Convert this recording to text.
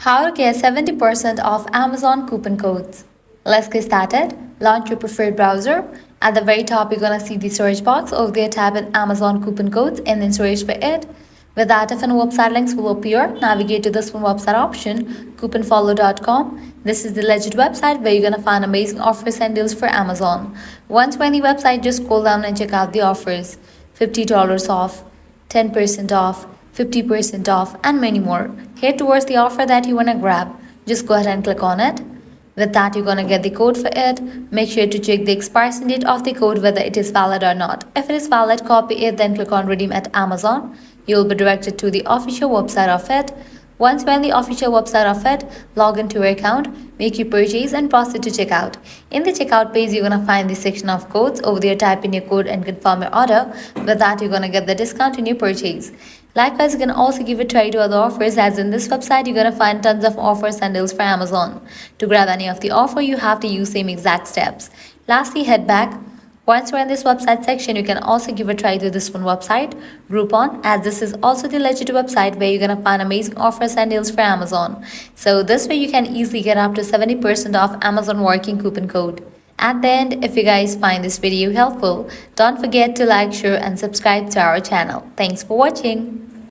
How to get 70% off Amazon coupon codes. Let's get started. Launch your preferred browser. At the very top, you're gonna see the search box. Over there, type in Amazon coupon codes and then search for it. With that, if any website links will appear, navigate to this one website option, couponfollow.com. This is the legit website where you're gonna find amazing offers and deals for Amazon. Once you're on the website, just scroll down and check out the offers. $50 off, 10% off, 50% off, and many more. Head towards the offer that you want to grab. Just go ahead and click on it. With that, you're going to get the code for it. Make sure to check the expiration date of the code, whether it is valid or not. If it is valid, copy it, then click on redeem at Amazon. You'll be directed to the official website of it. Once you're on the official website of it, log into your account, make your purchase, and proceed to checkout. In the checkout page, you're gonna find the section of codes. Over there, type in your code and confirm your order. With that, you're gonna get the discount in your purchase. Likewise, you can also give a try to other offers, as in this website, you're gonna find tons of offers and deals for Amazon. To grab any of the offer, you have to use same exact steps. Lastly, head back. Once you're in this website section, you can also give a try to this one website, Groupon, as this is also the legit website where you're gonna find amazing offers and deals for Amazon. So this way you can easily get up to 70% off Amazon working coupon code. At the end, if you guys find this video helpful, don't forget to like, share and subscribe to our channel. Thanks for watching.